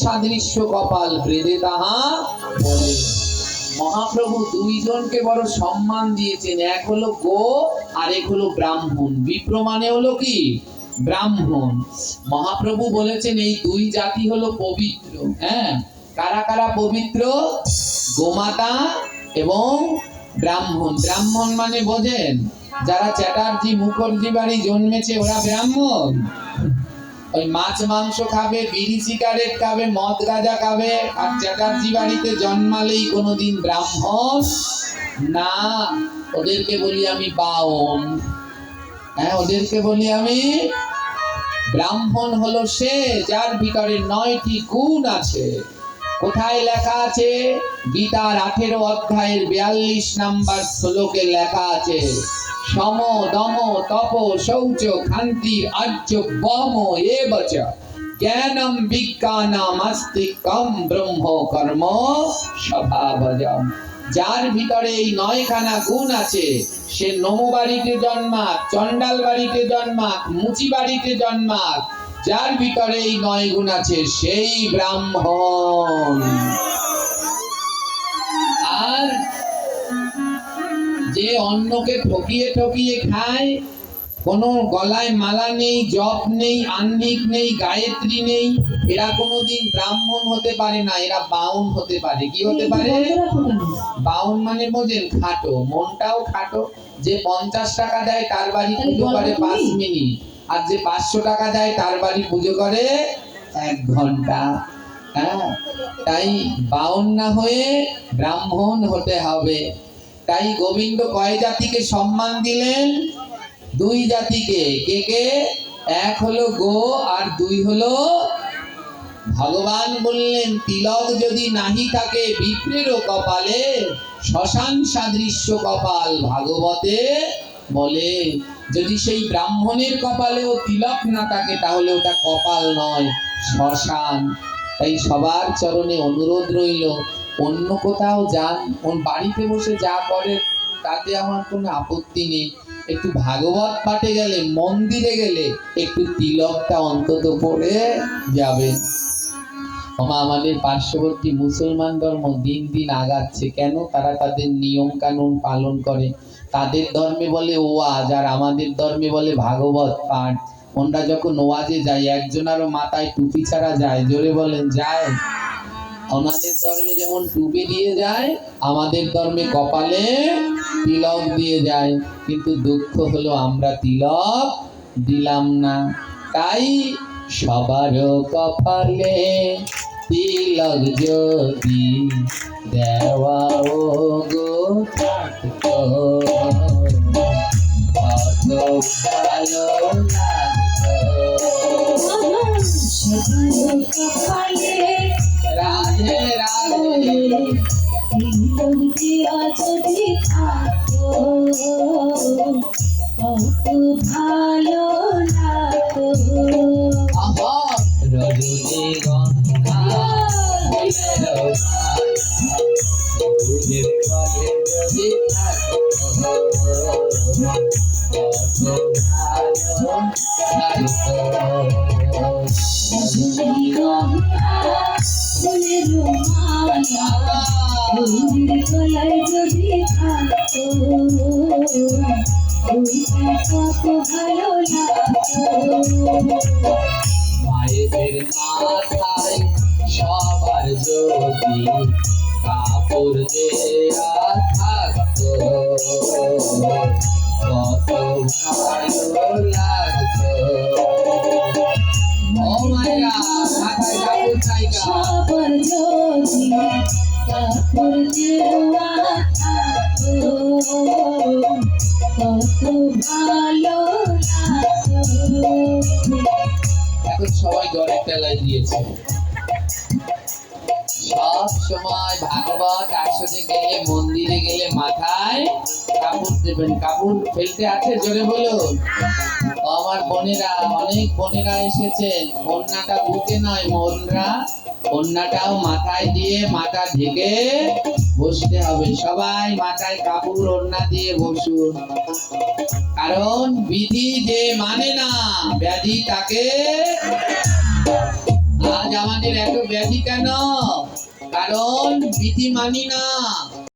সাদৃশ্য কপাল ব্রেদে তাহা বলে। মহাপ্রভু দুইজনকে বড় সম্মান দিয়েছেন, এক হলো গো আর এক হলো ব্রাহ্মণ। বিপ্র মানে হলো কি? ব্রাহ্মণ। মহাপ্রভু বলেছেন এই দুই জাতি হলো পবিত্র। হ্যাঁ, কারা কারা পবিত্র? গোমাতা এবং ব্রাহ্মণ। ব্রাহ্মণ মানে বোঝেন, যারা চ্যাটার্জি মুখার্জি বাড়ি জন্মেছে ওরা ব্রাহ্মণ। ওই মাছ মাংস খাবে, বিড়ি সিগারেট খাবে, মদ গাঁজা খাবে, আর চ্যাটার্জি বাড়িতে জন্মালেই কোনোদিন ব্রাহ্মণ না। ওদেরকে বলি আমি বাউন। হ্যাঁ, ওদেরকে বলি আমি ব্রাহ্মণ। হলো সে যার ভিতরে 9টি গুণ আছে। কোথায় লেখা আছে? গীতার 18 অধ্যায়ের 42 নম্বর শ্লোকে লেখা আছে, সম দম তপ শৌচ ক্ষান্তি আর্য বম এবচ জ্ঞানম বিজ্ঞানম আস্তিকম ব্রহ্ম কর্ম স্বভাবজম। যার ভিতরে এই 9খানা গুণ আছে সে নমো বাড়িতে জন্মাক, চন্ডাল বাড়িতে জন্মাক, মুচি বাড়িতে জন্মাক, যার ভিতরে এই 9 গুণ আছে সেই ব্রাহ্মণ। আর যে অন্যকে ঠকিয়ে ঠকিয়ে খায়, কোনো গলায় মালা নেই, জপ নেই, আহ্নিক নেই, গায়ত্রী নেই, এরা কোনোদিন ব্রাহ্মণ হতে পারে না। এরা বাউন হতে পারে। কি হতে পারে? বাউন মানে বোঝেন? খাটো, মনটাও খাটো। যে 50 টাকা দেয় তার বাড়ি পুজো করে 5 মিনিট, আর যে 500 টাকা দেয় তার বাড়ি পুজো করে 1 ঘন্টা। হ্যাঁ, তাই বাউন না হয়ে ব্রাহ্মণ হতে হবে। তাই গোবিন্দ কয় জাতিকে সম্মান দিলেন? 2 জাতিকে। কে কে? এক হলো গো আর 2 হলো ভগবান বললেন তিলক যদি নাহি থাকে বিপ্রেরও কপালে, শ্মশান সাদৃশ্য কপাল ভাগবতে বলে। যদি সেই ব্রাহ্মণের কপালেও তিলক না থাকে তাহলে ওটা কপাল নয়, শ্মশান। তাই সবার চরণে অনুরোধ রইল, অন্য কোথাও যান, ওর বাড়িতে বসে যা করে তাতে আমার কোনো আপত্তি নেই, একটু ভাগবত পাঠে গেলে, মন্দিরে গেলে একটু তিলকটা অন্তত পড়ে যাবেন। আমাদের পার্শ্ববর্তী মুসলমান ধর্ম দিন দিন আগাচ্ছে। কেন? তারা তাদের নিয়ম কানুন পালন করে। তাদের ধর্মে বলে ওয়াজ, আর আমাদের ধর্মে বলে ভাগবত পাঠ। ওনরা যখন ওয়াজে যায় একজনারও মাথায় টুপি ছাড়া যায়? জোরে বলেন, যায়? ওনাদের ধর্মে যেমন টুপি দিয়ে যায়, আমাদের ধর্মে কপালে তিলক দিয়ে যায়। কিন্তু দুঃখ হলো আমরা তিলক দিলাম না। তাই সবার কপালে তিলক যদি দেওয়া ও গো থাকতো কত ভালো লাগতো। রাধে রাধে। তিলক দিয়া যদি থাকতো কত ভালো লাগতো। রজনীগন্ধা ফুলের ফলে যদি থাকতো কত ভালো লাগতো। রজনীগন্ধা ফুলের মালা ফুলের গলায় যদি থাকতো কত ভালো লাগতো। মায়েদের মাথায় সবার যদি কাপড় দেয়া থাকতো কত ভালো লাগতো। ও মায়েরা মাথায় কাপড় চাই, সবার যদি কাপড় দেওয়া থাকতো কত ভালো লাগতো। এখন সবাই ঘরে টেলাই দিয়েছে। সব সময় ভাগবত আসরে গেলে, মন্দিরে গেলে মাথায় কাপড় দেবেন। কাপড় ফেলতে আছে? জোরে বলুন। আমার বোনেরা, অনেক বোনেরা এসেছেন, কন্যাটা বুকে নয়, বোনরা কন্যাটাও মাথায় দিয়ে মাথা ঢেকে বসতে হবে। সবাই মাথায় কাপড় ওড়না দিয়ে বসুন, কারণ বিধি যে মানে না ব্যাধি তাকে আজ আমাদের এত ব্যাধি কেন? কারণ বিধি মানি না।